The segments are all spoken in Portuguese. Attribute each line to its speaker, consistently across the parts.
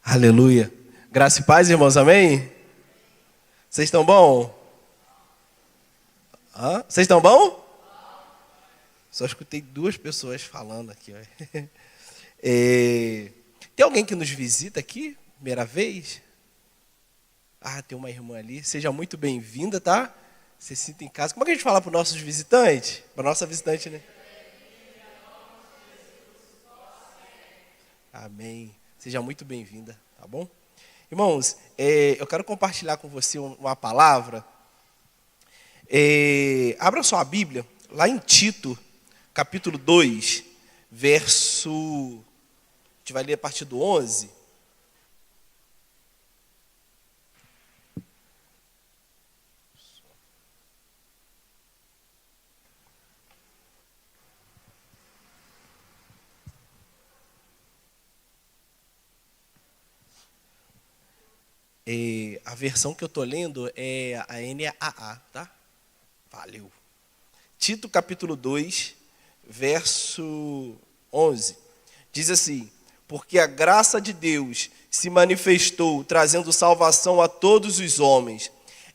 Speaker 1: Aleluia. Graça e paz, irmãos, amém? Vocês estão bom? Vocês estão bom? Só escutei 2 pessoas falando aqui. Tem alguém que nos visita aqui? Primeira vez? Tem uma irmã ali. Seja muito bem-vinda, tá? Se sinta em casa. Como é que a gente fala para os nossos visitantes? Para a nossa visitante, né? Amém. Seja muito bem-vinda, tá bom? Irmãos, eu quero compartilhar com você uma palavra. Abra sua Bíblia, lá em Tito, capítulo 2, verso... A gente vai ler a partir do 11. A versão que eu estou lendo é a NAA, tá? Valeu. Tito capítulo 2, verso 11. Diz assim: porque a graça de Deus se manifestou, trazendo salvação a todos os homens.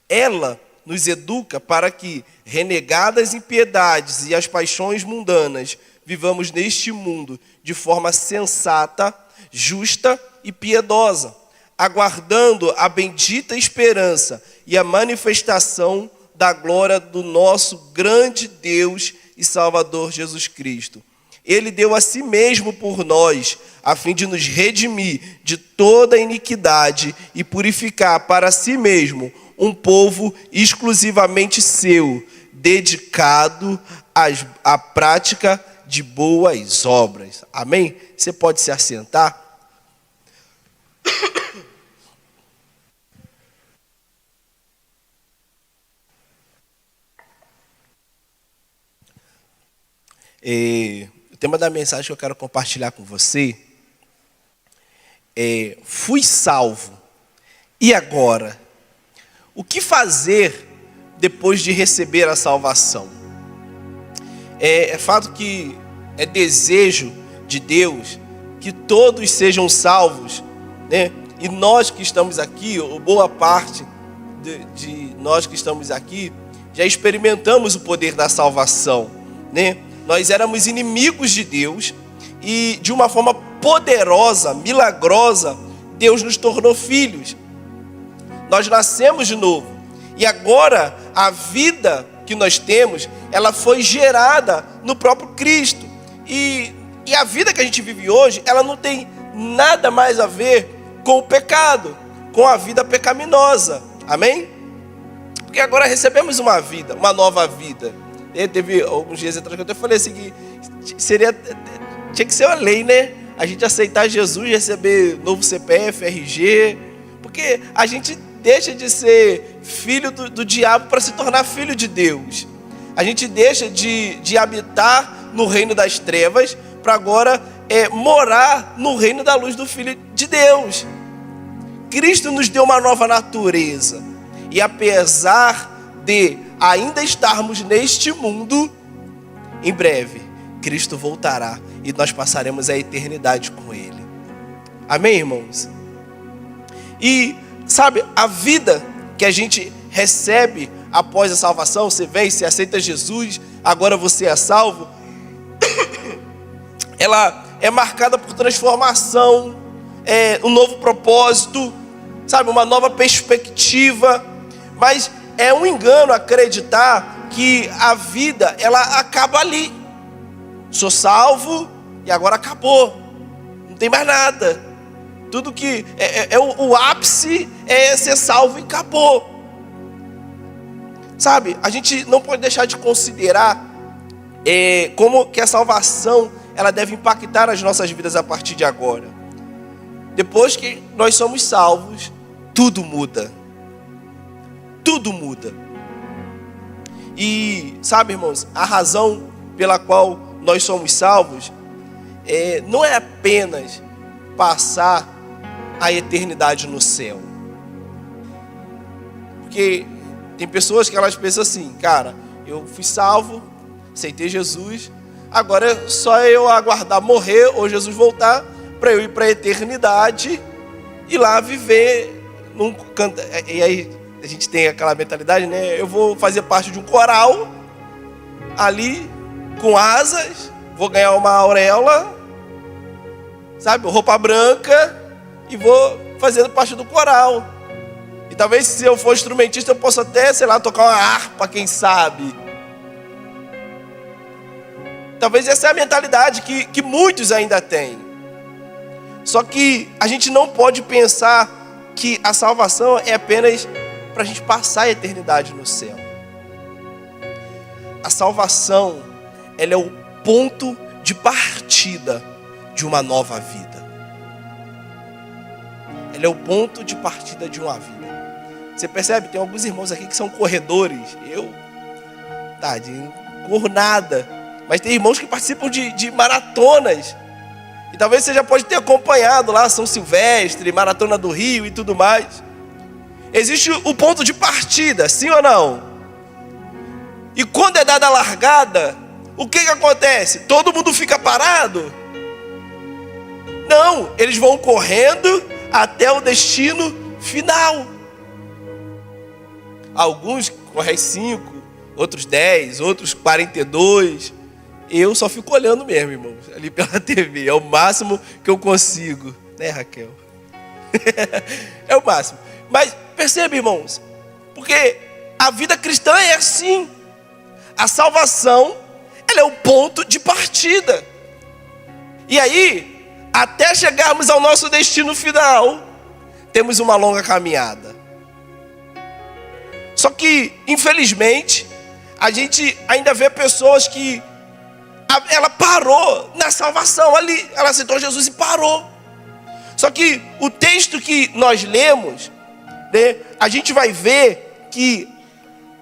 Speaker 1: Ela nos educa para que, renegadas impiedades e as paixões mundanas, vivamos neste mundo de forma sensata, justa e piedosa, aguardando a bendita esperança e a manifestação da glória do nosso grande Deus e Salvador Jesus Cristo. Ele deu a si mesmo por nós, a fim de nos redimir de toda iniquidade e purificar para si mesmo um povo exclusivamente seu, dedicado à prática de boas obras. Amém? Você pode se assentar? O tema da mensagem que eu quero compartilhar com você é: fui salvo, e agora? O que fazer depois de receber a salvação? É fato que é desejo de Deus que todos sejam salvos, né? E nós que estamos aqui, ou boa parte de nós que estamos aqui, já experimentamos o poder da salvação, né? Nós éramos inimigos de Deus e, de uma forma poderosa, milagrosa, Deus nos tornou filhos. Nós nascemos de novo. E agora, a vida que nós temos, ela foi gerada no próprio Cristo. E a vida que a gente vive hoje, ela não tem nada mais a ver com o pecado, com a vida pecaminosa. Amém? Porque agora recebemos uma vida, uma nova vida. Teve alguns dias atrás que eu até falei assim, que tinha que ser uma lei, né? A gente aceitar Jesus, receber novo CPF, RG, porque a gente deixa de ser filho do diabo para se tornar filho de Deus. A gente deixa de habitar no reino das trevas para agora morar no reino da luz do Filho de Deus. Cristo nos deu uma nova natureza. E apesar de ainda estarmos neste mundo, em breve, Cristo voltará e nós passaremos a eternidade com Ele. Amém, irmãos? E, sabe, a vida que a gente recebe após a salvação, você vem, você aceita Jesus, agora você é salvo, ela é marcada por transformação, um novo propósito, sabe, uma nova perspectiva, mas é um engano acreditar que a vida, ela acaba ali. Sou salvo e agora acabou. Não tem mais nada. Tudo que o ápice é ser salvo e acabou. Sabe, a gente não pode deixar de considerar como que a salvação, ela deve impactar as nossas vidas a partir de agora. Depois que nós somos salvos, tudo muda. Tudo muda. E sabe, irmãos, a razão pela qual nós somos salvos não é apenas passar a eternidade no céu. Porque tem pessoas que elas pensam assim: cara, eu fui salvo, aceitei Jesus, agora é só eu aguardar morrer ou Jesus voltar para eu ir para a eternidade ir lá viver e aí a gente tem aquela mentalidade, né? Eu vou fazer parte de um coral ali com asas, vou ganhar uma auréola, sabe, roupa branca, e vou fazendo parte do coral. E talvez se eu for instrumentista eu possa até, sei lá, tocar uma harpa, quem sabe. Talvez essa é a mentalidade que muitos ainda têm. Só que a gente não pode pensar que a salvação é apenas para a gente passar a eternidade no céu. A salvação, ela é o ponto de partida de uma nova vida. Ela é o ponto de partida de uma vida. Você percebe? Tem alguns irmãos aqui que são corredores. Eu, tadinho, não corro nada. Mas tem irmãos que participam de maratonas. E talvez você já pode ter acompanhado lá São Silvestre, Maratona do Rio e tudo mais. Existe o ponto de partida, sim ou não? E quando é dada a largada, o que acontece? Todo mundo fica parado? Não, eles vão correndo até o destino final. Alguns correm 5, outros 10, outros 42. Eu só fico olhando mesmo, irmãos, ali pela TV. É o máximo que eu consigo. Né, Raquel? É o máximo. Mas percebe, irmãos, porque a vida cristã é assim. A salvação, ela é o ponto de partida. E aí, até chegarmos ao nosso destino final, temos uma longa caminhada. Só que, infelizmente, a gente ainda vê pessoas que ela parou na salvação ali. Ela aceitou Jesus e parou. Só que o texto que nós lemos, né, a gente vai ver que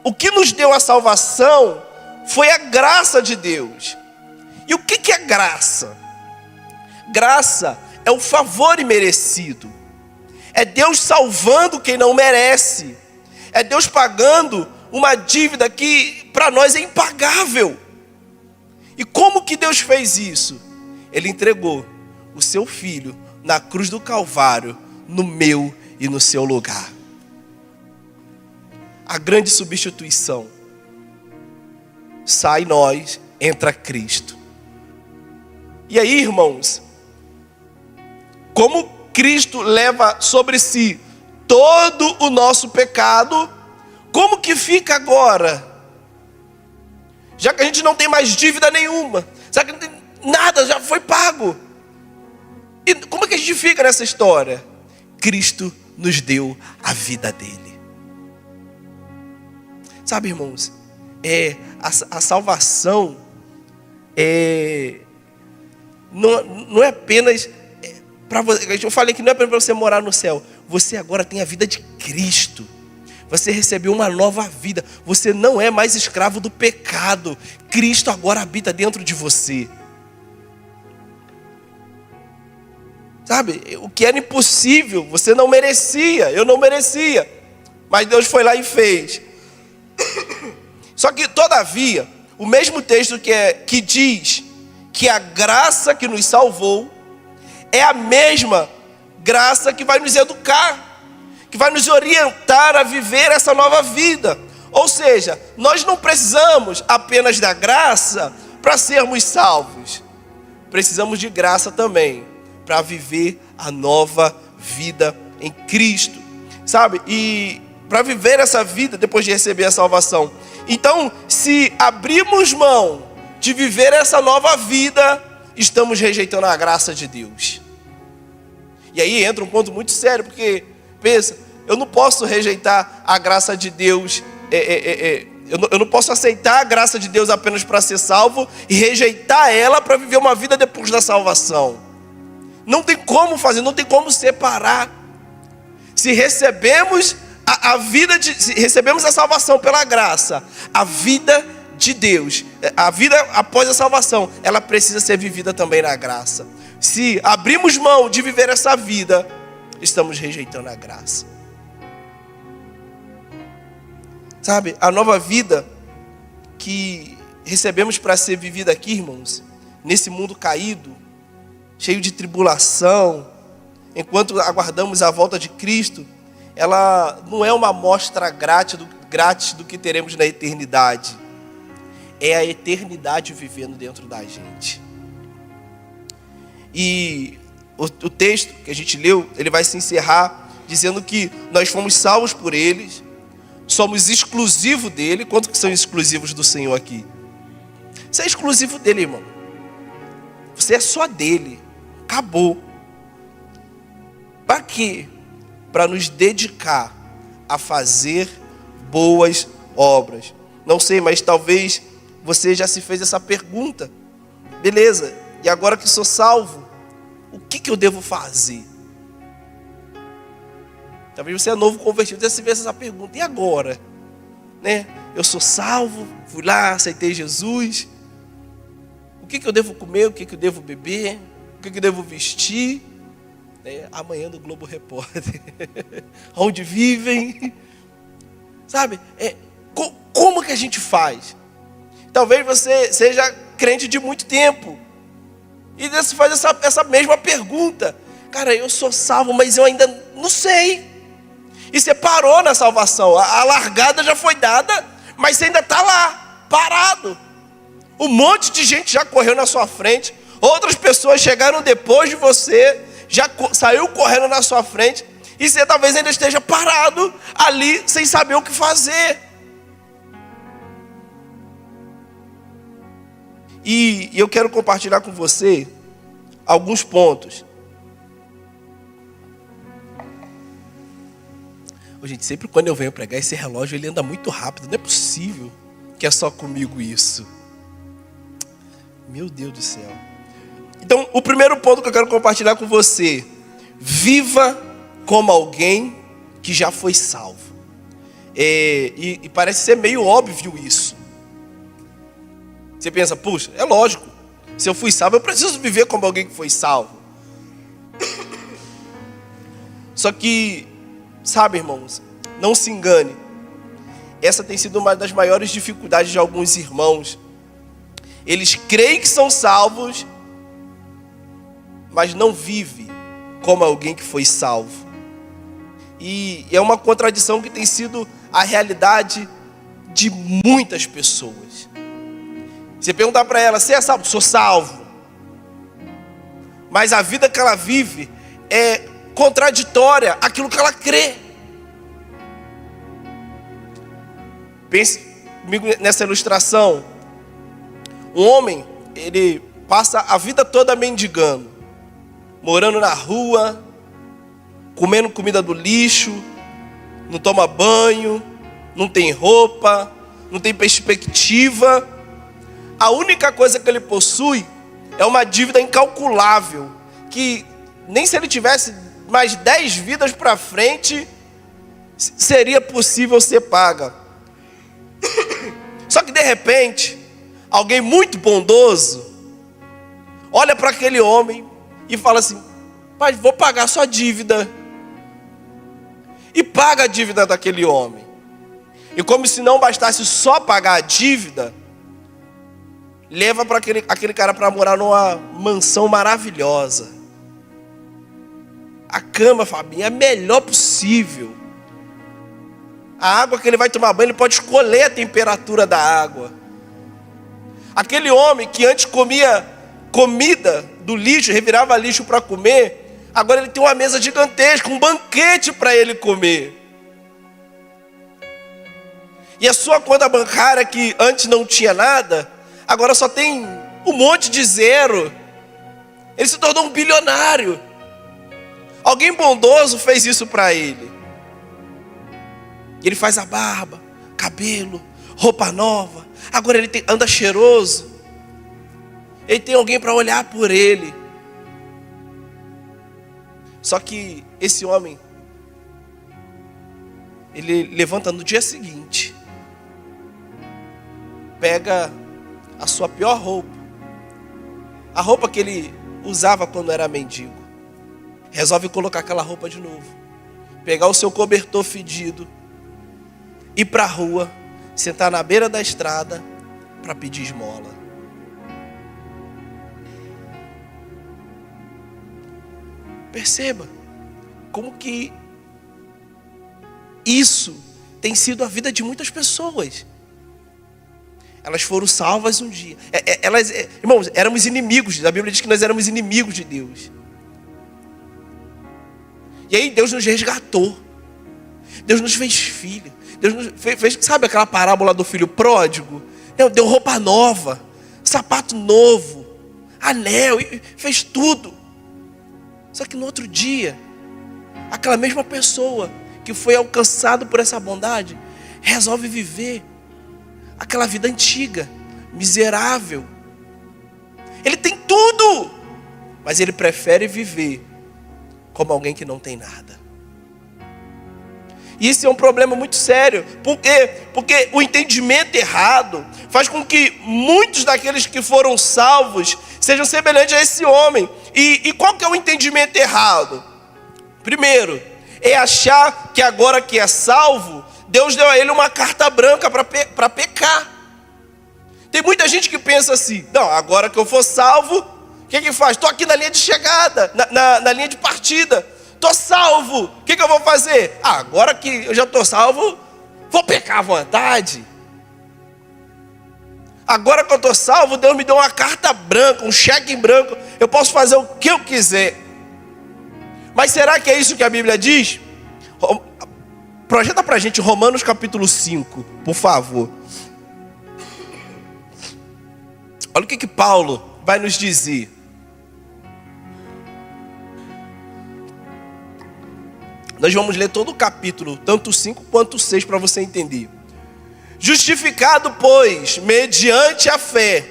Speaker 1: o que nos deu a salvação foi a graça de Deus. E o que é graça? Graça é o favor imerecido. É Deus salvando quem não merece. É Deus pagando uma dívida que para nós é impagável. E como que Deus fez isso? Ele entregou o seu Filho na cruz do Calvário, no meu e no seu lugar. A grande substituição. Sai nós, entra Cristo. E aí, irmãos, como Cristo leva sobre si todo o nosso pecado, como que fica agora? Já que a gente não tem mais dívida nenhuma, já que não tem nada, já foi pago. E como é que a gente fica nessa história? Cristo nos deu a vida dele. Sabe, irmãos, a salvação não é apenas para você. Eu falei que não é para você morar no céu. Você agora tem a vida de Cristo. Você recebeu uma nova vida. Você não é mais escravo do pecado. Cristo agora habita dentro de você. Sabe, o que era impossível, você não merecia, eu não merecia. Mas Deus foi lá e fez. Só que, todavia, o mesmo texto que diz que a graça que nos salvou é a mesma graça que vai nos educar, que vai nos orientar a viver essa nova vida. Ou seja, nós não precisamos apenas da graça para sermos salvos. Precisamos de graça também para viver a nova vida em Cristo. Sabe? E para viver essa vida depois de receber a salvação. Então, se abrirmos mão de viver essa nova vida, estamos rejeitando a graça de Deus. E aí entra um ponto muito sério, porque, pensa, eu não posso rejeitar a graça de Deus, eu não posso aceitar a graça de Deus apenas para ser salvo e rejeitar ela para viver uma vida depois da salvação. Não tem como fazer, não tem como separar. Se recebemos se recebemos a salvação pela graça, a vida de Deus, a vida após a salvação, ela precisa ser vivida também na graça. Se abrimos mão de viver essa vida, estamos rejeitando a graça. Sabe, a nova vida que recebemos para ser vivida aqui, irmãos, nesse mundo caído, cheio de tribulação, enquanto aguardamos a volta de Cristo, ela não é uma amostra grátis do que teremos na eternidade. É a eternidade vivendo dentro da gente. E o texto que a gente leu, ele vai se encerrar dizendo que nós fomos salvos por Ele, somos exclusivos dele. Quantos que são exclusivos do Senhor aqui? Você é exclusivo dele, irmão. Você é só dele. Acabou. Para quê? Para nos dedicar a fazer boas obras. Não sei, mas talvez você já se fez essa pergunta. Beleza, e agora que sou salvo, o que eu devo fazer? Talvez você é novo convertido, já se fez essa pergunta. E agora? Né? Eu sou salvo, fui lá, aceitei Jesus. O que eu devo comer? O que eu devo beber? O que eu devo vestir? Amanhã no Globo Repórter. Onde vivem? Sabe? Como que a gente faz? Talvez você seja crente de muito tempo e você faz essa mesma pergunta. Cara, eu sou salvo, mas eu ainda não sei. E você parou na salvação. A largada já foi dada, mas você ainda está lá, parado. Um monte de gente já correu na sua frente. Outras pessoas chegaram depois de você, já saiu correndo na sua frente. E você talvez ainda esteja parado ali, sem saber o que fazer. E eu quero compartilhar com você alguns pontos. Gente, sempre quando eu venho pregar, esse relógio ele anda muito rápido. Não é possível que é só comigo isso. Meu Deus do céu. Então, o primeiro ponto que eu quero compartilhar com você: viva como alguém que já foi salvo. E parece ser meio óbvio isso. Você pensa, puxa, é lógico. Se eu fui salvo, eu preciso viver como alguém que foi salvo. Só que, sabe, irmãos, não se engane. Essa tem sido uma das maiores dificuldades de alguns irmãos. Eles creem que são salvos, mas não vivem como alguém que foi salvo. E é uma contradição que tem sido a realidade de muitas pessoas. Você perguntar para ela, você é salvo? Sou salvo. Mas a vida que ela vive é contraditória àquilo que ela crê. Pense comigo nessa ilustração. Um homem, ele passa a vida toda mendigando, morando na rua, comendo comida do lixo, não toma banho, não tem roupa, não tem perspectiva. A única coisa que ele possui é uma dívida incalculável, que nem se ele tivesse mais 10 vidas para frente, seria possível ser paga. Só que de repente, alguém muito bondoso olha para aquele homem e fala assim: pai, vou pagar sua dívida. E paga a dívida daquele homem. E como se não bastasse só pagar a dívida, leva para aquele cara para morar numa mansão maravilhosa. A cama, Fabinho, é a melhor possível. A água que ele vai tomar banho, ele pode escolher a temperatura da água. Aquele homem que antes comia comida do lixo, revirava lixo para comer, agora ele tem uma mesa gigantesca, um banquete para ele comer. E a sua conta bancária, que antes não tinha nada, agora só tem um monte de zero. Ele se tornou um bilionário. Alguém bondoso fez isso para ele. Ele faz a barba, cabelo, roupa nova. Agora ele anda cheiroso. Ele tem alguém para olhar por ele. Só que esse homem, ele levanta no dia seguinte, pega a sua pior roupa, a roupa que ele usava quando era mendigo, resolve colocar aquela roupa de novo, pegar o seu cobertor fedido, ir para a rua, sentar na beira da estrada para pedir esmola. Perceba, como que isso tem sido a vida de muitas pessoas. Elas foram salvas um dia. Irmãos, éramos inimigos. A Bíblia diz que nós éramos inimigos de Deus. E aí Deus nos resgatou. Deus nos fez filho. Deus nos fez, sabe aquela parábola do filho pródigo? Deu roupa nova, sapato novo, anel, fez tudo. Só que no outro dia, aquela mesma pessoa que foi alcançada por essa bondade, resolve viver aquela vida antiga, miserável. Ele tem tudo, mas ele prefere viver como alguém que não tem nada. E isso é um problema muito sério. Por quê? Porque o entendimento errado faz com que muitos daqueles que foram salvos sejam semelhantes a esse homem. E qual que é o entendimento errado? Primeiro, é achar que agora que é salvo, Deus deu a ele uma carta branca para pecar. Tem muita gente que pensa assim: não, agora que eu for salvo, o que faz? Estou aqui na linha de chegada, na linha de partida. Estou salvo, o que eu vou fazer? Agora que eu já estou salvo, vou pecar à vontade. Agora que eu estou salvo, Deus me deu uma carta branca, um cheque em branco. Eu posso fazer o que eu quiser. Mas será que é isso que a Bíblia diz? Projeta para a gente Romanos capítulo 5, por favor. Olha o que Paulo vai nos dizer. Nós vamos ler todo o capítulo, tanto o 5 quanto o 6, para você entender. Justificado, pois, mediante a fé,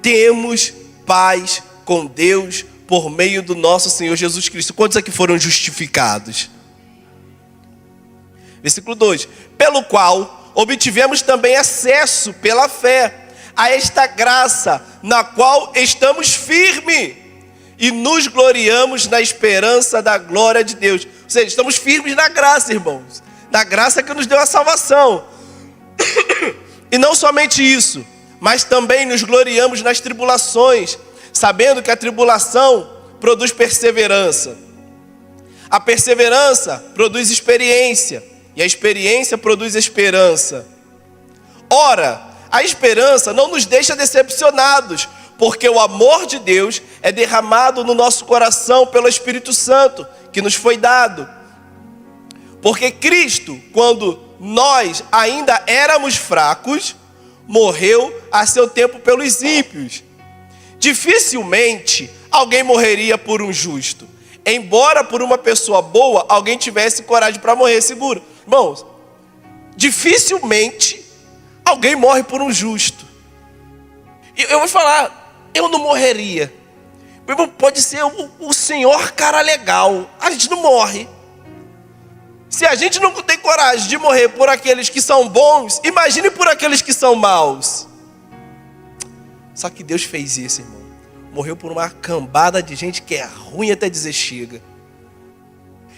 Speaker 1: temos paz com Deus por meio do nosso Senhor Jesus Cristo. Quantos aqui foram justificados? Versículo 2. Pelo qual obtivemos também acesso pela fé a esta graça, na qual estamos firmes e nos gloriamos na esperança da glória de Deus. Ou seja, estamos firmes na graça, irmãos. Na graça que nos deu a salvação. E não somente isso, mas também nos gloriamos nas tribulações, sabendo que a tribulação produz perseverança. A perseverança produz experiência, e a experiência produz esperança. Ora, a esperança não nos deixa decepcionados, porque o amor de Deus é derramado no nosso coração pelo Espírito Santo, que nos foi dado. Porque Cristo, quando nós ainda éramos fracos, morreu a seu tempo pelos ímpios. Dificilmente alguém morreria por um justo, embora por uma pessoa boa alguém tivesse coragem para morrer seguro. Irmãos, dificilmente alguém morre por um justo. E eu vou falar, eu não morreria. Pode ser o senhor cara legal, a gente não morre. Se a gente não tem coragem de morrer por aqueles que são bons, imagine por aqueles que são maus. Só que Deus fez isso, irmão. Morreu por uma cambada de gente que é ruim até dizer chega.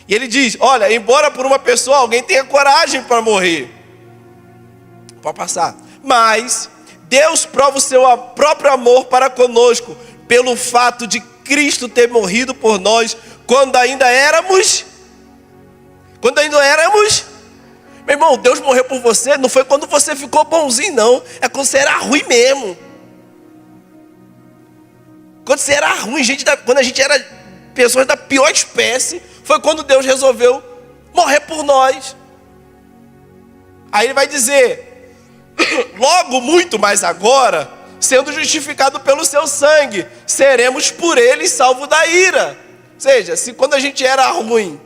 Speaker 1: E ele diz, olha, embora por uma pessoa alguém tenha coragem para morrer, pode passar, mas Deus prova o seu próprio amor para conosco, pelo fato de Cristo ter morrido por nós, quando ainda éramos. Meu irmão, Deus morreu por você, não foi quando você ficou bonzinho não, é quando você era ruim mesmo. Quando você era ruim, quando a gente era pessoas da pior espécie, foi quando Deus resolveu morrer por nós. Aí ele vai dizer, logo muito mais agora, sendo justificado pelo seu sangue, seremos por ele salvos da ira. Ou seja, se quando a gente era ruim,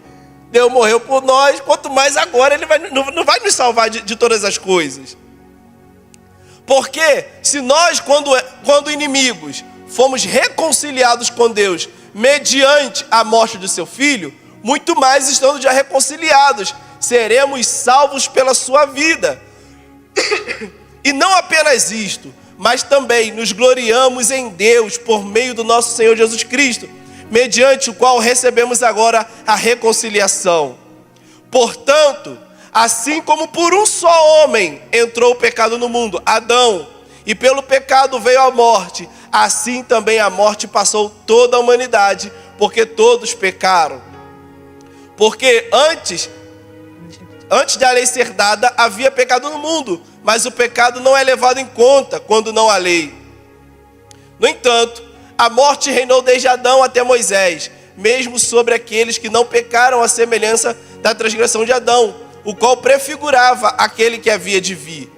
Speaker 1: Deus morreu por nós, quanto mais agora ele não vai nos salvar de todas as coisas. Porque se nós, quando inimigos, fomos reconciliados com Deus mediante a morte do seu Filho, muito mais estando já reconciliados, seremos salvos pela sua vida. E não apenas isto, mas também nos gloriamos em Deus por meio do nosso Senhor Jesus Cristo, mediante o qual recebemos agora a reconciliação. Portanto, assim como por um só homem entrou o pecado no mundo, Adão, e pelo pecado veio a morte, assim também a morte passou toda a humanidade, porque todos pecaram. Porque antes de a lei ser dada, havia pecado no mundo, mas o pecado não é levado em conta quando não há lei. No entanto, a morte reinou desde Adão até Moisés, mesmo sobre aqueles que não pecaram à semelhança da transgressão de Adão, o qual prefigurava aquele que havia de vir.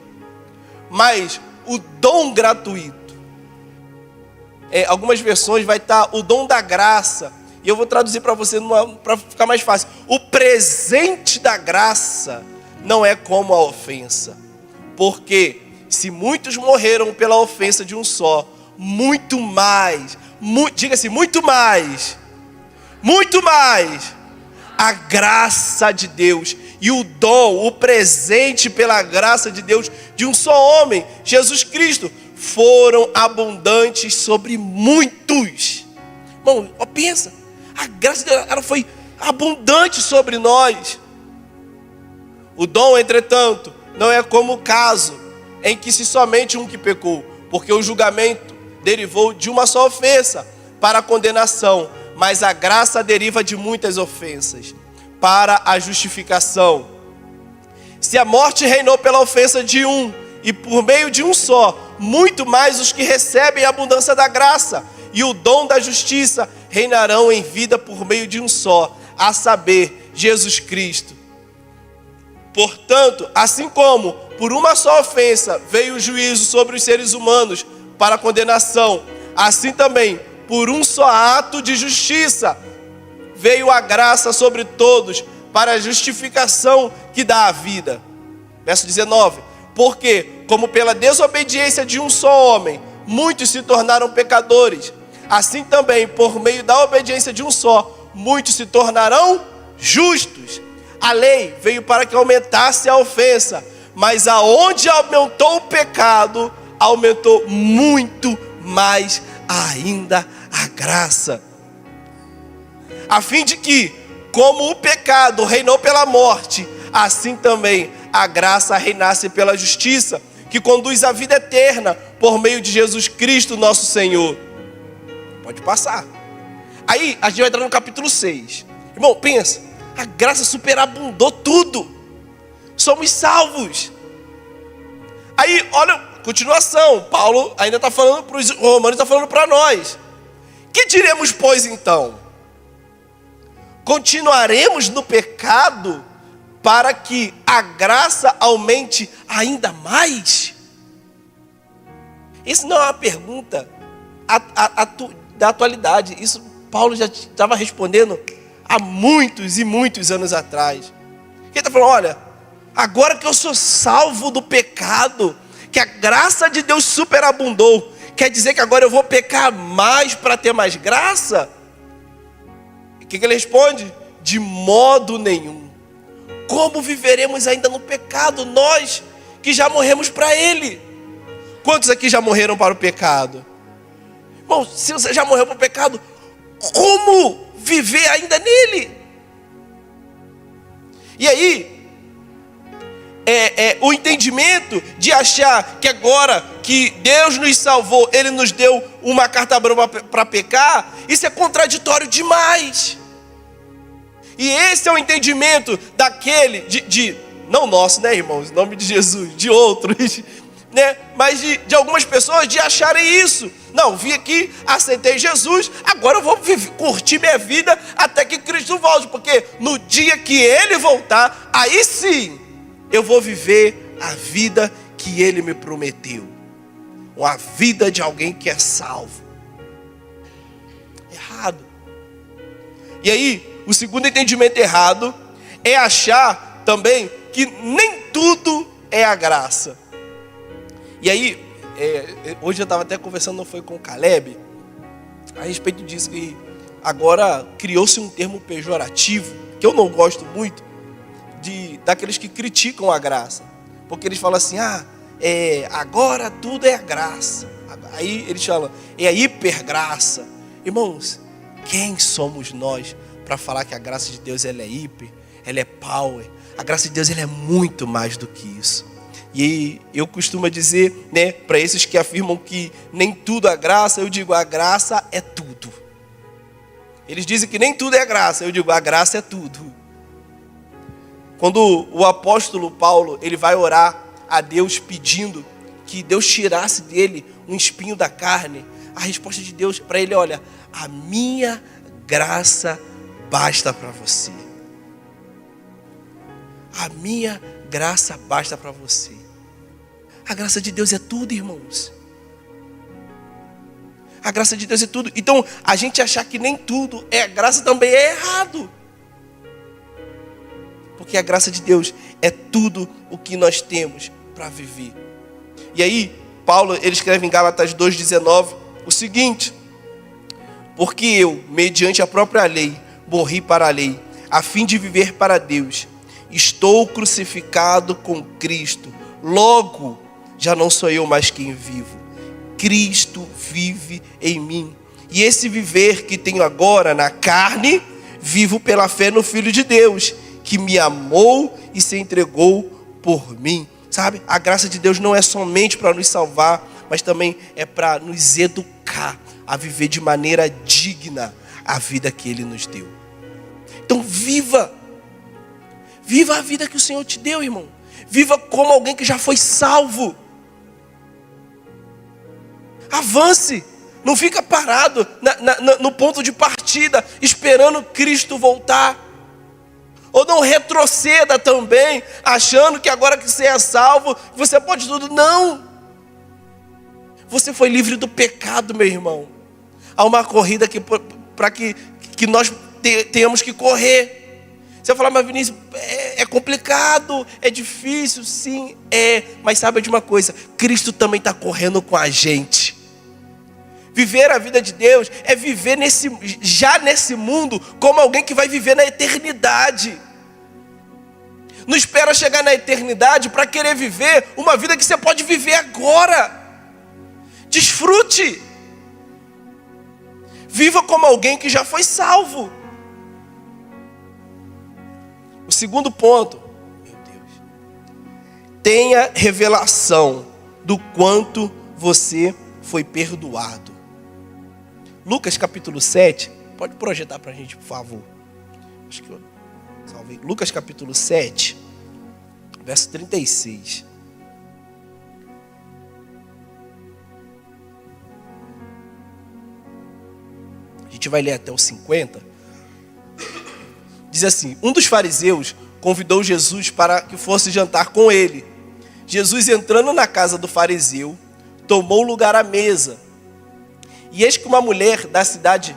Speaker 1: Mas o dom gratuito, algumas versões vai estar o dom da graça, e eu vou traduzir para você para ficar mais fácil. O presente da graça não é como a ofensa, porque se muitos morreram pela ofensa de um só, muito mais, diga-se, muito mais, a graça de Deus e o dom, o presente pela graça de Deus de um só homem, Jesus Cristo, foram abundantes sobre muitos. Irmão, pensa, a graça de Deus, ela foi abundante sobre nós. O dom, entretanto, não é como o caso em que se somente um que pecou, porque o julgamento derivou de uma só ofensa para a condenação, mas a graça deriva de muitas ofensas para a justificação. Se a morte reinou pela ofensa de um, e por meio de um só, muito mais os que recebem a abundância da graça e o dom da justiça reinarão em vida por meio de um só, a saber, Jesus Cristo. Portanto, assim como por uma só ofensa veio o juízo sobre os seres humanos para a condenação, assim também, por um só ato de justiça, veio a graça sobre todos para a justificação que dá a vida. Verso 19. Porque, como pela desobediência de um só homem, muitos se tornaram pecadores, assim também, por meio da obediência de um só, muitos se tornarão justos. A lei veio para que aumentasse a ofensa, mas aonde aumentou o pecado, aumentou muito mais ainda a graça. A fim de que, como o pecado reinou pela morte, assim também a graça reinasse pela justiça, que conduz à vida eterna por meio de Jesus Cristo nosso Senhor. Pode passar. Aí a gente vai entrar no capítulo 6. Irmão, pensa, a graça superabundou tudo. Somos salvos. Aí, olha, continuação. Paulo ainda está falando para os romanos, está falando para nós. Que diremos, pois, então? Continuaremos no pecado para que a graça aumente ainda mais? Isso não é uma pergunta da atualidade. Isso Paulo já estava respondendo há muitos e muitos anos atrás. Ele está falando, olha, agora que eu sou salvo do pecado, que a graça de Deus superabundou, quer dizer que agora eu vou pecar mais para ter mais graça? O que ele responde? De modo nenhum. Como viveremos ainda no pecado, nós que já morremos para ele? Quantos aqui já morreram para o pecado? Bom, se você já morreu para o pecado, como viver ainda nele? E aí, o entendimento de achar que agora que Deus nos salvou, Ele nos deu uma carta branca para pecar, isso é contraditório demais. E esse é o entendimento daquele, não nosso, né, irmãos, em nome de Jesus, de outros, né, mas de algumas pessoas de acharem isso. Não, vim aqui, aceitei Jesus, agora eu vou curtir minha vida até que Cristo volte, porque no dia que Ele voltar, aí sim, eu vou viver a vida que Ele me prometeu. Uma vida de alguém que é salvo. Errado. E aí, o segundo entendimento errado é achar também que nem tudo é a graça. E aí, hoje eu estava até conversando, não foi com o Caleb, a respeito disso, que agora criou-se um termo pejorativo, que eu não gosto muito, daqueles que criticam a graça. Porque eles falam assim, agora tudo é a graça. Aí eles falam, é a hipergraça. Irmãos, quem somos nós para falar que a graça de Deus ela é hiper, ela é power? A graça de Deus ela é muito mais do que isso. E eu costumo dizer, né, para esses que afirmam que nem tudo é graça, eu digo, a graça é tudo. Eles dizem que nem tudo é graça, eu digo, a graça é tudo. Quando o apóstolo Paulo, ele vai orar a Deus pedindo que Deus tirasse dele um espinho da carne, a resposta de Deus para ele, olha, a minha graça basta para você. A minha graça basta para você. A graça de Deus é tudo, irmãos. A graça de Deus é tudo. Então, a gente achar que nem tudo é graça também é errado. Porque a graça de Deus é tudo o que nós temos para viver. E aí, Paulo, ele escreve em Gálatas 2,19 o seguinte: porque eu, mediante a própria lei, morri para a lei, a fim de viver para Deus. Estou crucificado com Cristo. Logo, já não sou eu mais quem vivo. Cristo vive em mim. E esse viver que tenho agora na carne, vivo pela fé no Filho de Deus, que me amou e se entregou por mim. Sabe? A graça de Deus não é somente para nos salvar, mas também é para nos educar a viver de maneira digna a vida que Ele nos deu. Então viva a vida que o Senhor te deu, irmão. Viva como alguém que já foi salvo. Avance. Não fica parado no ponto de partida, esperando Cristo voltar. Ou não retroceda também, achando que agora que você é salvo, você pode tudo. Não. Você foi livre do pecado, meu irmão. Há uma corrida para que nós tenhamos que correr. Você vai falar, mas Vinícius, é complicado, é difícil, sim, é. Mas sabe de uma coisa, Cristo também está correndo com a gente. Viver a vida de Deus é viver já nesse mundo como alguém que vai viver na eternidade. Não espera chegar na eternidade para querer viver uma vida que você pode viver agora. Desfrute. Viva como alguém que já foi salvo. O segundo ponto, meu Deus, tenha revelação do quanto você foi perdoado. Lucas capítulo 7, pode projetar para a gente, por favor. Acho que eu salvei. Lucas capítulo 7, verso 36. A gente vai ler até o 50. Diz assim: um dos fariseus convidou Jesus para que fosse jantar com ele. Jesus, entrando na casa do fariseu, tomou lugar à mesa. E eis que uma mulher da cidade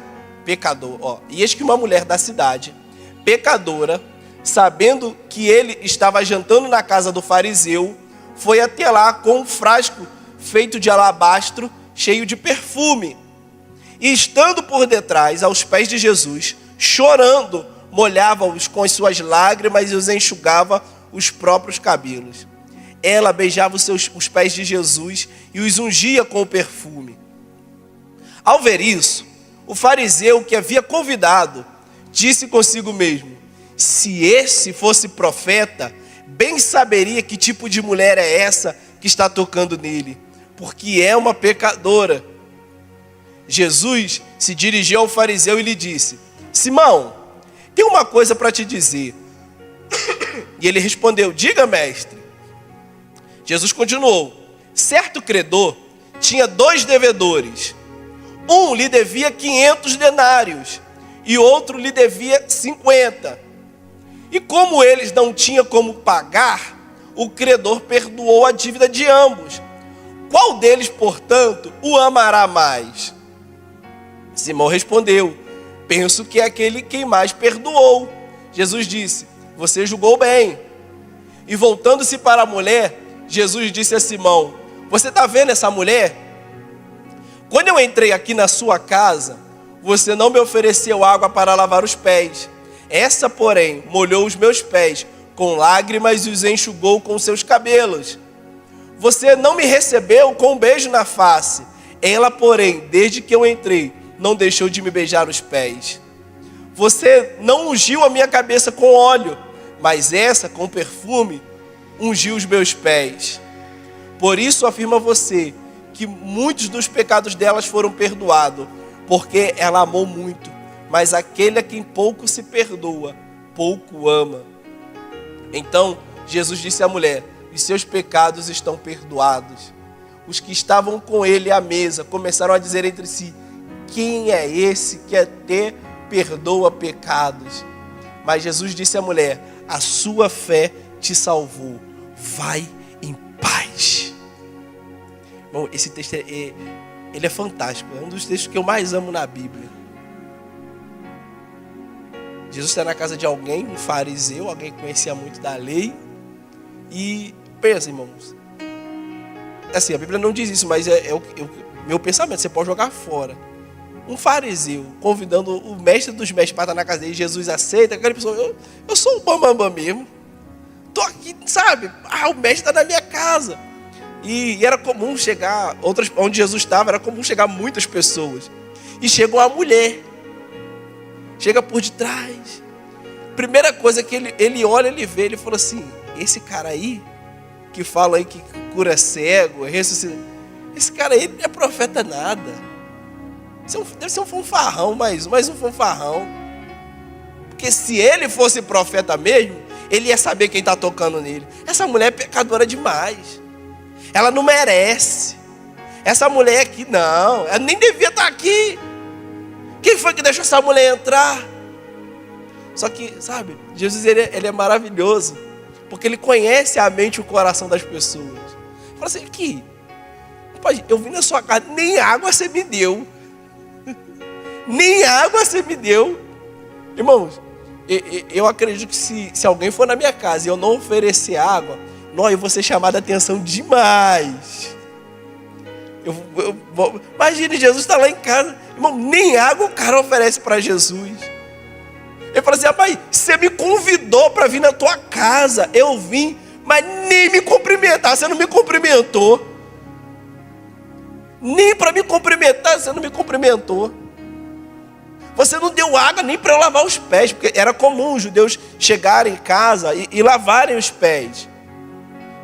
Speaker 1: pecadora, sabendo que ele estava jantando na casa do fariseu, foi até lá com um frasco feito de alabastro, cheio de perfume. E estando por detrás, aos pés de Jesus, chorando, molhava-os com as suas lágrimas e os enxugava os próprios cabelos. Ela beijava os pés de Jesus e os ungia com o perfume. Ao ver isso, o fariseu que havia convidado disse consigo mesmo: se esse fosse profeta, bem saberia que tipo de mulher é essa que está tocando nele, porque é uma pecadora. Jesus se dirigiu ao fariseu e lhe disse: Simão, tem uma coisa para te dizer. E ele respondeu: diga, mestre. Jesus continuou: certo credor tinha 2 devedores. Um lhe devia 500 denários e outro lhe devia 50. E como eles não tinham como pagar, o credor perdoou a dívida de ambos. Qual deles, portanto, o amará mais? Simão respondeu: penso que é aquele quem mais perdoou. Jesus disse: você julgou bem. E voltando-se para a mulher, Jesus disse a Simão: você está vendo essa mulher? Quando eu entrei aqui na sua casa, você não me ofereceu água para lavar os pés. Essa, porém, molhou os meus pés com lágrimas e os enxugou com seus cabelos. Você não me recebeu com um beijo na face. Ela, porém, desde que eu entrei, não deixou de me beijar os pés. Você não ungiu a minha cabeça com óleo, mas essa, com perfume, ungiu os meus pés. Por isso afirma você que muitos dos pecados delas foram perdoados, porque ela amou muito. Mas aquele a quem pouco se perdoa, pouco ama. Então Jesus disse à mulher: os seus pecados estão perdoados. Os que estavam com ele à mesa começaram a dizer entre si: quem é esse que até perdoa pecados? Mas Jesus disse à mulher: a sua fé te salvou. Vai em paz. Bom, esse texto ele é fantástico. É um dos textos que eu mais amo na Bíblia. Jesus está na casa de alguém, um fariseu, alguém que conhecia muito da lei. E pensa, irmãos, assim, a Bíblia não diz isso, mas é o meu pensamento. Você pode jogar fora. Um fariseu convidando o mestre dos mestres para estar na casa dele, Jesus aceita. Aquela pessoa: eu sou o bambambam mesmo. Estou aqui, sabe? O mestre está na minha casa. E era comum chegar, onde Jesus estava, era comum chegar muitas pessoas. E chega uma mulher. Chega por detrás. Primeira coisa que ele olha, ele vê, ele falou assim: esse cara aí, que fala aí que cura cego, ressuscita, esse cara aí não é profeta nada. Deve ser um fanfarrão, mais um fanfarrão. Porque se ele fosse profeta mesmo, ele ia saber quem está tocando nele. Essa mulher é pecadora demais. Ela não merece. Essa mulher aqui, não, ela nem devia estar aqui. Quem foi que deixou essa mulher entrar? Só que, sabe, Jesus ele é maravilhoso, porque ele conhece a mente e o coração das pessoas. Ele fala assim: aqui, eu vim na sua casa, nem água você me deu. Nem água você me deu. Irmãos, eu acredito que se alguém for na minha casa e eu não oferecer água, eu vou ser chamado a atenção demais. Imagine, Jesus está lá em casa, irmão, nem água o cara oferece para Jesus. Ele fala assim: pai, você me convidou para vir na tua casa, eu vim, mas nem me cumprimentar, você não me cumprimentou. Nem para me cumprimentar, você não me cumprimentou. Você não deu água nem para eu lavar os pés, porque era comum os judeus chegarem em casa e lavarem os pés.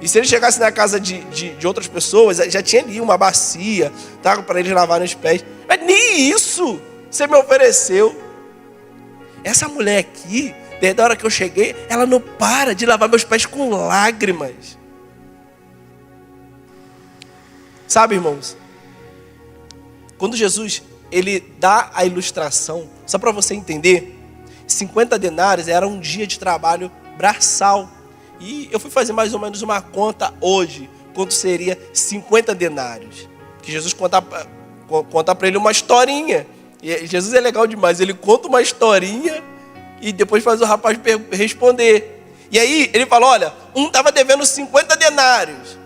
Speaker 1: E se ele chegasse na casa de outras pessoas, já tinha ali uma bacia, tá, para eles lavarem os pés. Mas nem isso você me ofereceu. Essa mulher aqui, desde a hora que eu cheguei, ela não para de lavar meus pés com lágrimas. Sabe, irmãos, quando Jesus ele dá a ilustração, só para você entender, 50 denários era um dia de trabalho braçal. E eu fui fazer mais ou menos uma conta hoje, quanto seria 50 denários. Que Jesus conta para ele uma historinha. E Jesus é legal demais, ele conta uma historinha e depois faz o rapaz responder. E aí ele fala: olha, um estava devendo 50 denários.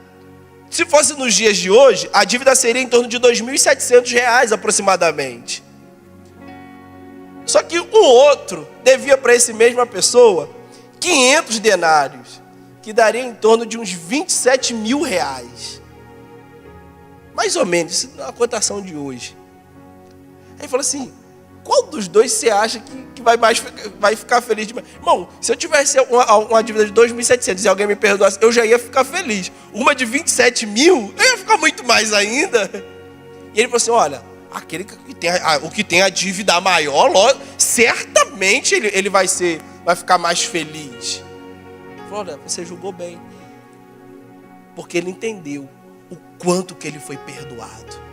Speaker 1: Se fosse nos dias de hoje, a dívida seria em torno de R$ 2.700 aproximadamente. Só que o outro devia para essa mesma pessoa 500 denários, que daria em torno de uns R$ 27.000. Mais ou menos, isso é uma cotação de hoje. Aí ele falou assim: qual dos dois você acha que vai ficar feliz demais? Irmão, se eu tivesse uma dívida de 2.700 e alguém me perdoasse, eu já ia ficar feliz. Uma de 27.000, eu ia ficar muito mais ainda. E ele falou assim: olha, aquele que tem a dívida maior, certamente ele vai ficar mais feliz. Ele falou: olha, você julgou bem. Porque ele entendeu o quanto que ele foi perdoado.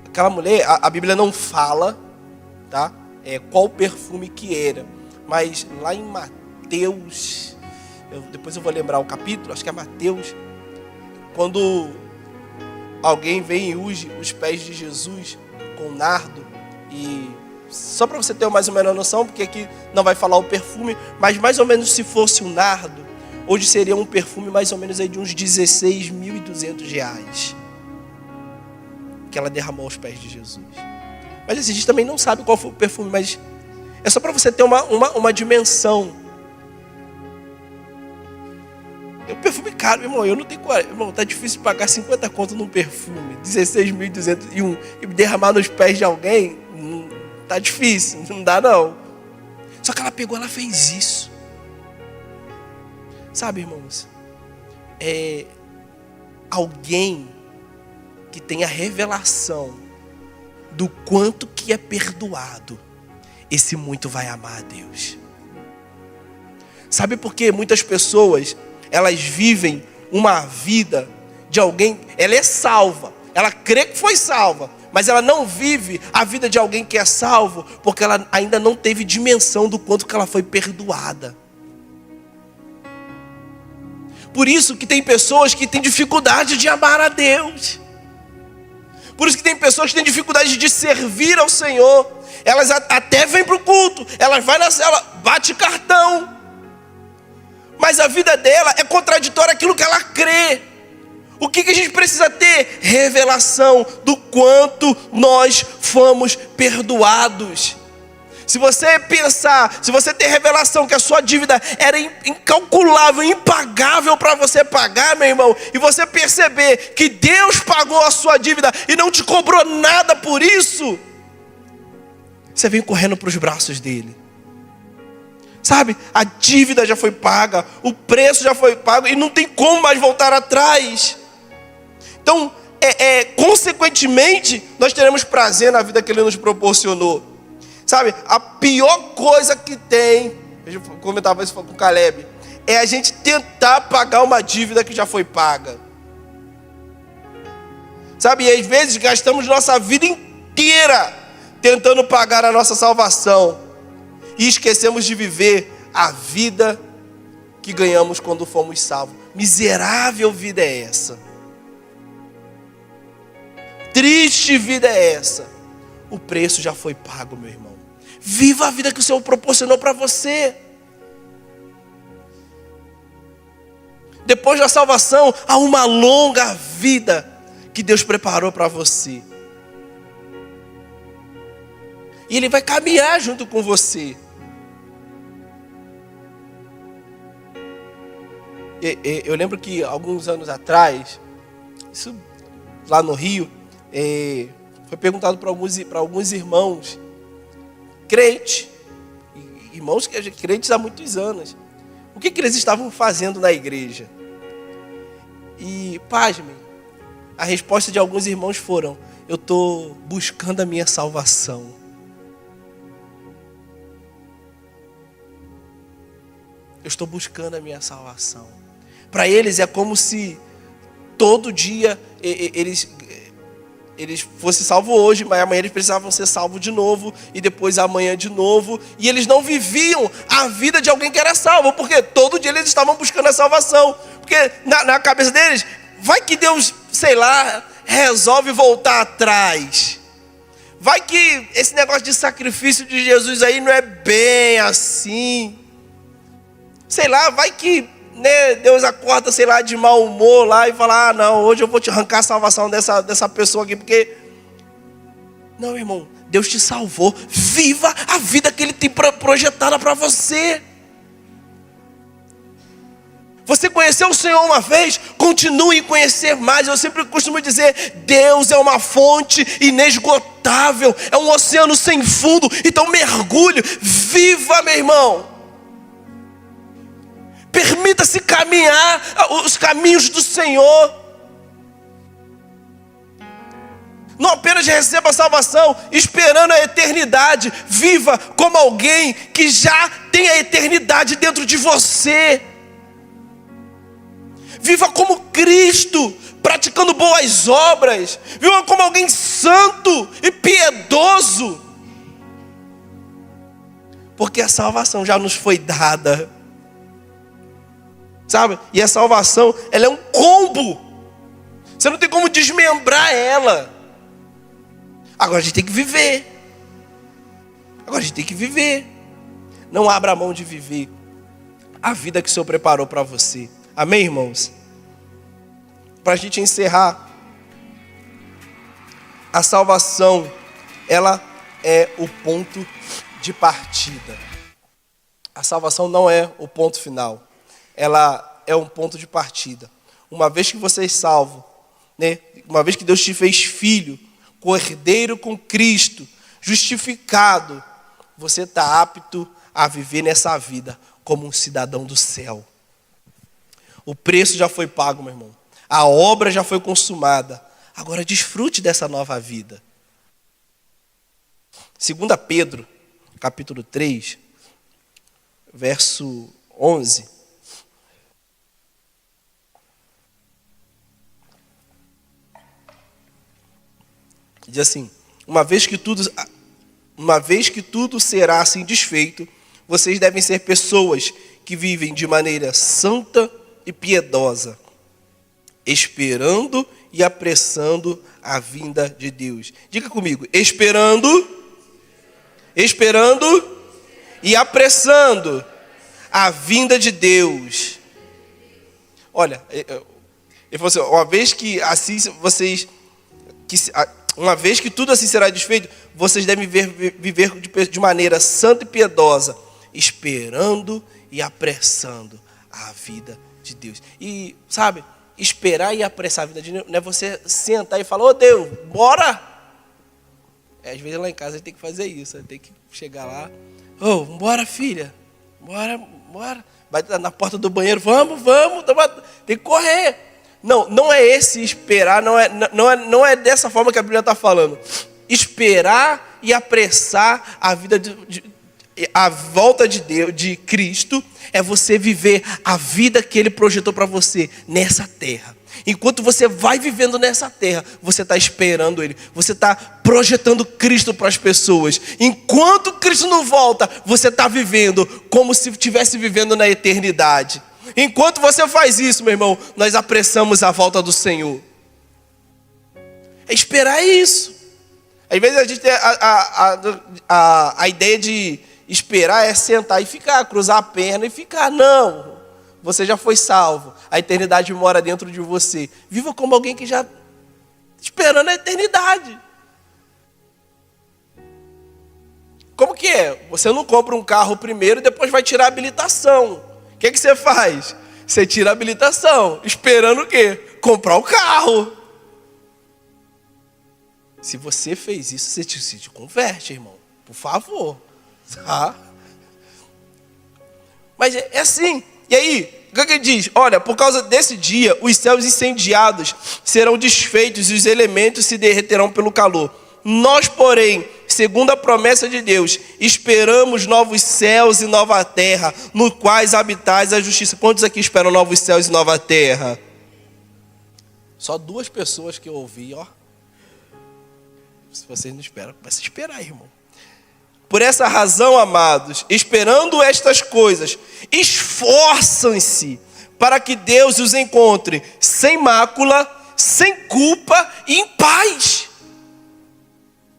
Speaker 1: Aquela mulher, a Bíblia não fala, tá? Qual perfume que era. Mas lá em Mateus, depois eu vou lembrar o capítulo, acho que é Mateus, quando alguém vem e unge os pés de Jesus com nardo, e só para você ter mais ou menos a noção, porque aqui não vai falar o perfume, mas mais ou menos se fosse um nardo, hoje seria um perfume mais ou menos aí de uns R$ 16.200. Que ela derramou aos pés de Jesus. Mas assim, a gente também não sabe qual foi o perfume, mas é só para você ter uma dimensão. É um perfume caro, irmão. Eu não tenho coragem. Irmão, tá difícil pagar 50 conto num perfume, 16.201, e derramar nos pés de alguém, tá difícil, não dá não. Só que ela pegou, ela fez isso. Sabe, irmãos, alguém que tem a revelação do quanto que é perdoado, esse muito vai amar a Deus. Sabe por que muitas pessoas, elas vivem uma vida de alguém, ela é salva, ela crê que foi salva, mas ela não vive a vida de alguém que é salvo, porque ela ainda não teve dimensão do quanto que ela foi perdoada. Por isso que tem pessoas que têm dificuldade de amar a Deus. Por isso que tem pessoas que têm dificuldade de servir ao Senhor. Elas até vêm para o culto, elas vão na cela, bate cartão, mas a vida dela é contraditória àquilo que ela crê. O que a gente precisa ter? Revelação do quanto nós fomos perdoados. Se você pensar, se você ter revelação que a sua dívida era incalculável, impagável para você pagar, meu irmão, e você perceber que Deus pagou a sua dívida e não te cobrou nada por isso, você vem correndo para os braços dele. Sabe, a dívida já foi paga, o preço já foi pago e não tem como mais voltar atrás. Então, consequentemente, nós teremos prazer na vida que ele nos proporcionou. Sabe, a pior coisa que tem, eu comentava isso com o Caleb, é a gente tentar pagar uma dívida que já foi paga. Sabe, e às vezes gastamos nossa vida inteira tentando pagar a nossa salvação e esquecemos de viver a vida que ganhamos quando fomos salvos. Miserável vida é essa. Triste vida é essa. O preço já foi pago, meu irmão. Viva a vida que o Senhor proporcionou para você. Depois da salvação, há uma longa vida que Deus preparou para você. E Ele vai caminhar junto com você. Eu lembro que alguns anos atrás, isso lá no Rio, foi perguntado para alguns irmãos, crentes, irmãos crentes há muitos anos, o que eles estavam fazendo na igreja. E, pasmem, a resposta de alguns irmãos foram: eu estou buscando a minha salvação. Eu estou buscando a minha salvação. Para eles é como se todo dia eles fossem salvos hoje, mas amanhã eles precisavam ser salvos de novo, e depois amanhã de novo. E eles não viviam a vida de alguém que era salvo, porque todo dia eles estavam buscando a salvação. Porque na cabeça deles, vai que Deus, sei lá, resolve voltar atrás. Vai que esse negócio de sacrifício de Jesus aí não é bem assim. Sei lá, vai que, né, Deus acorda, sei lá, de mau humor lá e fala: não, hoje eu vou te arrancar a salvação dessa pessoa aqui, porque... Não, irmão, Deus te salvou. Viva a vida que Ele tem projetada para você. Você conheceu o Senhor uma vez, continue a conhecer mais. Eu sempre costumo dizer, Deus é uma fonte inesgotável, é um oceano sem fundo. Então mergulhe, viva, meu irmão. Permita-se caminhar os caminhos do Senhor. Não apenas receba a salvação, esperando a eternidade. Viva como alguém que já tem a eternidade dentro de você. Viva como Cristo, praticando boas obras. Viva como alguém santo e piedoso. Porque a salvação já nos foi dada. Sabe? E a salvação, ela é um combo. Você não tem como desmembrar ela. Agora a gente tem que viver. Não abra mão de viver a vida que o Senhor preparou para você. Amém, irmãos? Para a gente encerrar, a salvação, ela é o ponto de partida. A salvação não é o ponto final. Ela é um ponto de partida. Uma vez que você é salvo, né? Uma vez que Deus te fez filho, cordeiro com Cristo, justificado, você está apto a viver nessa vida como um cidadão do céu. O preço já foi pago, meu irmão. A obra já foi consumada. Agora desfrute dessa nova vida. 2 Pedro, capítulo 3, verso 11. Diz assim: uma vez que tudo será assim desfeito, vocês devem ser pessoas que vivem de maneira santa e piedosa, esperando e apressando a vinda de Deus. Diga comigo: esperando e apressando a vinda de Deus. Olha, ele falou assim: uma vez que tudo assim será desfeito, vocês devem viver de maneira santa e piedosa, esperando e apressando a vida de Deus. E, sabe, esperar e apressar a vida de Deus não é você sentar e falar: ô Deus, bora! Às vezes lá em casa a gente tem que fazer isso, tem que chegar lá: ô, bora filha, bora. Vai na porta do banheiro: vamos, tem que correr. Não é esse esperar, não é dessa forma que a Bíblia está falando. Esperar e apressar a vida a volta de Deus, de Cristo, é você viver a vida que Ele projetou para você nessa terra. Enquanto você vai vivendo nessa terra, você está esperando Ele, você está projetando Cristo para as pessoas. Enquanto Cristo não volta, você está vivendo como se estivesse vivendo na eternidade. Enquanto você faz isso, meu irmão, nós apressamos a volta do Senhor. É esperar isso. Às vezes a gente tem a ideia de esperar é sentar e ficar, cruzar a perna e ficar. Não, você já foi salvo. A eternidade mora dentro de você. Viva como alguém que já está esperando a eternidade. Como que é? Você não compra um carro primeiro e depois vai tirar a habilitação. O que você faz? Você tira a habilitação, esperando o quê? Comprar o carro. Se você fez isso, você te converte, irmão. Por favor. Tá? Mas é assim. E aí, o que ele diz? Olha, por causa desse dia, os céus incendiados serão desfeitos e os elementos se derreterão pelo calor. Nós, porém, segundo a promessa de Deus, esperamos novos céus e nova terra, no quais habitais a justiça. Quantos aqui esperam novos céus e nova terra? Só 2 pessoas que eu ouvi, ó. Se vocês não esperam, começa a esperar, irmão. Por essa razão, amados, esperando estas coisas, esforçam-se para que Deus os encontre sem mácula, sem culpa e em paz.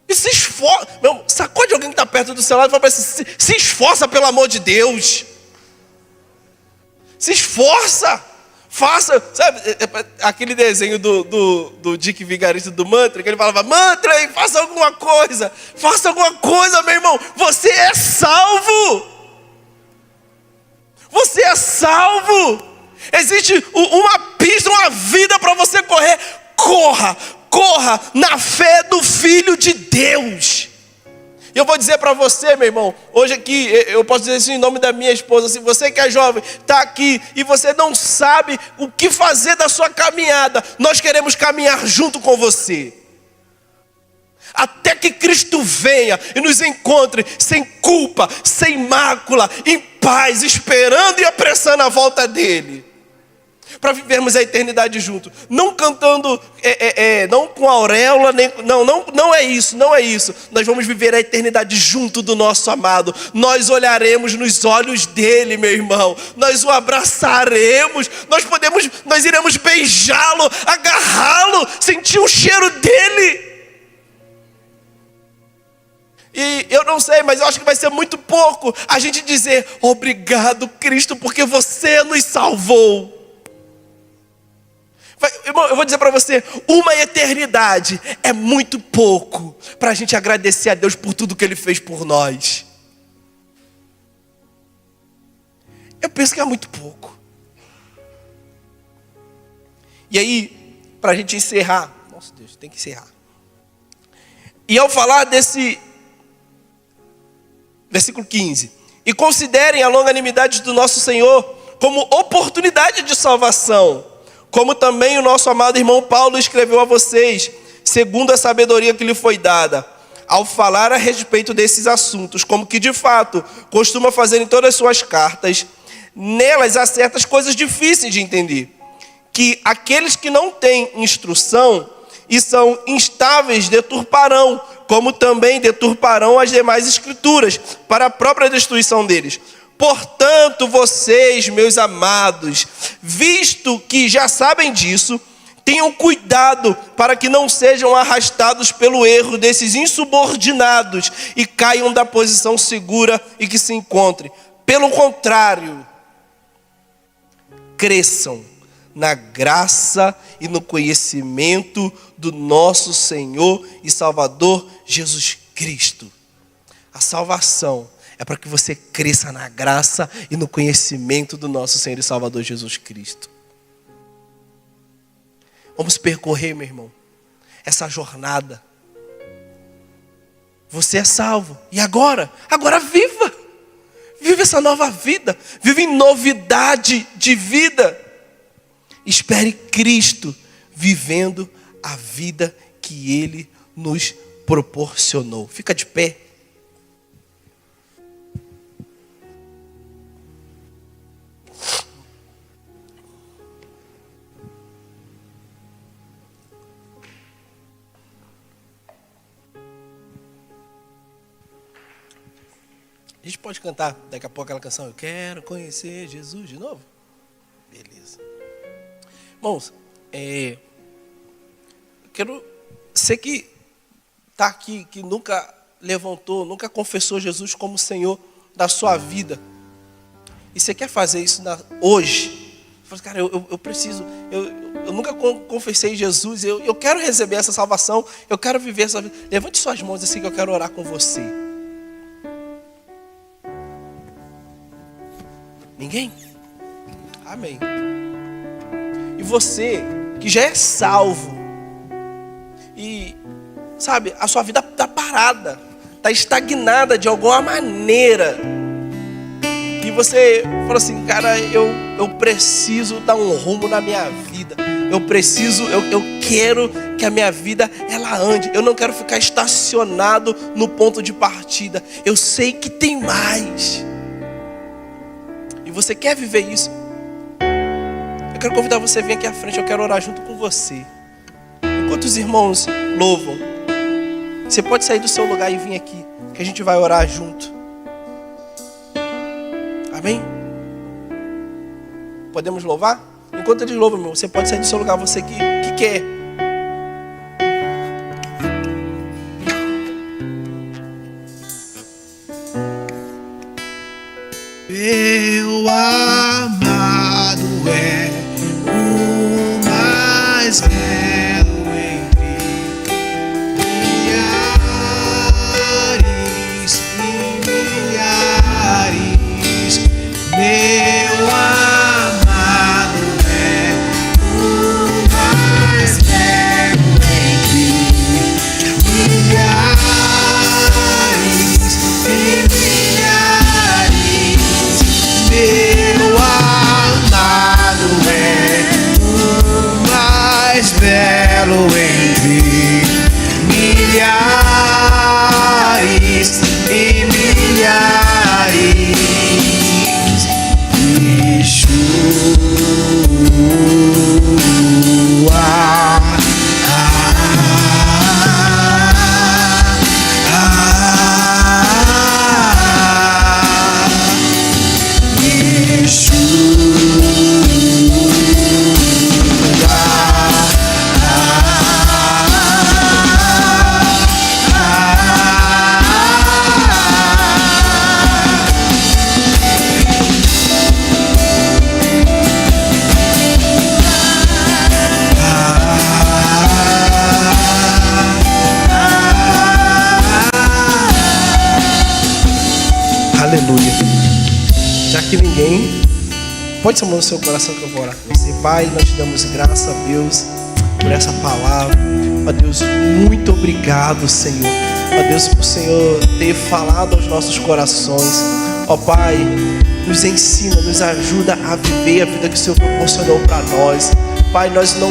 Speaker 1: E se esforça. Sacode alguém que está perto do seu lado e fala assim: se esforça, pelo amor de Deus. Se esforça. Faça, sabe, aquele desenho do Dick Vigarista do Mantra, que ele falava: Mantra, faça alguma coisa, meu irmão. Você é salvo. Você é salvo. Existe uma pista, uma vida para você correr. Corra na fé do Filho de Deus. E eu vou dizer para você, meu irmão, hoje aqui, eu posso dizer isso em nome da minha esposa: se você que é jovem, está aqui e você não sabe o que fazer da sua caminhada, nós queremos caminhar junto com você. Até que Cristo venha e nos encontre sem culpa, sem mácula, em paz, esperando e apressando a volta dele. Para vivermos a eternidade junto, não cantando, não com auréola, não é isso. Nós vamos viver a eternidade junto do nosso amado. Nós olharemos nos olhos dele, meu irmão. Nós o abraçaremos. Nós iremos beijá-lo, agarrá-lo, sentir o cheiro dele. E eu não sei, mas eu acho que vai ser muito pouco a gente dizer: obrigado, Cristo, porque você nos salvou. Irmão, eu vou dizer para você, uma eternidade é muito pouco para a gente agradecer a Deus por tudo que Ele fez por nós. Eu penso que é muito pouco. E aí, para a gente encerrar, nossa Deus, tem que encerrar. E ao falar desse versículo 15: e considerem a longanimidade do nosso Senhor como oportunidade de salvação, como também o nosso amado irmão Paulo escreveu a vocês, segundo a sabedoria que lhe foi dada, ao falar a respeito desses assuntos, como que de fato costuma fazer em todas as suas cartas, Nelas há certas coisas difíceis de entender, que aqueles que não têm instrução e são instáveis deturparão, como também deturparão as demais escrituras, para a própria destruição deles. Portanto, vocês, meus amados, visto que já sabem disso, tenham cuidado para que não sejam arrastados pelo erro desses insubordinados e caiam da posição segura em que se encontrem. Pelo contrário, cresçam na graça e no conhecimento do nosso Senhor e Salvador Jesus Cristo. A salvação é para que você cresça na graça e no conhecimento do nosso Senhor e Salvador Jesus Cristo. Vamos percorrer, meu irmão, essa jornada. Você é salvo. E agora? Agora viva. Viva essa nova vida. Viva em novidade de vida. Espere Cristo vivendo a vida que Ele nos proporcionou. Fica de pé. A gente pode cantar daqui a pouco aquela canção, eu quero conhecer Jesus de novo? Beleza. Irmãos, você que está aqui, que nunca levantou, nunca confessou Jesus como Senhor da sua vida, e você quer fazer isso hoje, você fala, cara, eu preciso, eu nunca confessei Jesus, eu quero receber essa salvação, eu quero viver essa vida. Levante suas mãos assim que eu quero orar com você. Ninguém? Amém. E você que já é salvo e, sabe, a sua vida está parada, está estagnada de alguma maneira, e você fala assim, cara, eu preciso dar um rumo na minha vida, eu quero que a minha vida ela ande, eu não quero ficar estacionado no ponto de partida, eu sei que tem mais. E você quer viver isso? Eu quero convidar você a vir aqui à frente. Eu quero orar junto com você. Enquanto os irmãos louvam, você pode sair do seu lugar e vir aqui, que a gente vai orar junto. Amém? Podemos louvar? Enquanto eles louvam, meu, você pode sair do seu lugar, você que quer.
Speaker 2: Meu amado é o mais belo entre milhares e milhares. Meu amado é o mais belo entre milhares e milhares. Meu amado é o mais belo entre milhares e milhares.
Speaker 1: Aleluia. Já que ninguém, pode ser a mão no seu coração que eu vou orar com você. Pai, nós te damos graça a Deus por essa palavra. Ó Deus, muito obrigado, Senhor. Ó Deus, por o Senhor ter falado aos nossos corações. Ó Pai, nos ensina, nos ajuda a viver a vida que o Senhor proporcionou para nós. Pai, nós não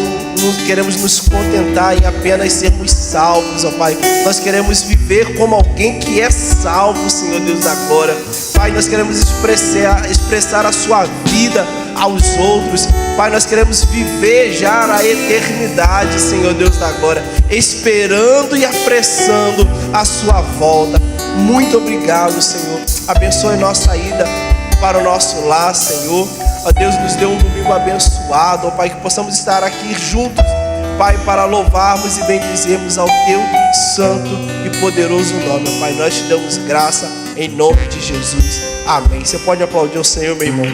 Speaker 1: queremos nos contentar em apenas sermos salvos, ó Pai. Nós queremos viver como alguém que é salvo, Senhor Deus da glória. Pai, nós queremos expressar a sua vida aos outros. Pai, nós queremos viver já a eternidade, Senhor Deus da glória, esperando e apressando a sua volta. Muito obrigado, Senhor. Abençoe nossa ida para o nosso lar, Senhor. Ó Deus, nos dê um domingo abençoado, ó Pai, que possamos estar aqui juntos, Pai, para louvarmos e bendizermos ao Teu santo e poderoso nome, ó Pai. Nós te damos graça em nome de Jesus. Amém. Você pode aplaudir o Senhor, meu irmão.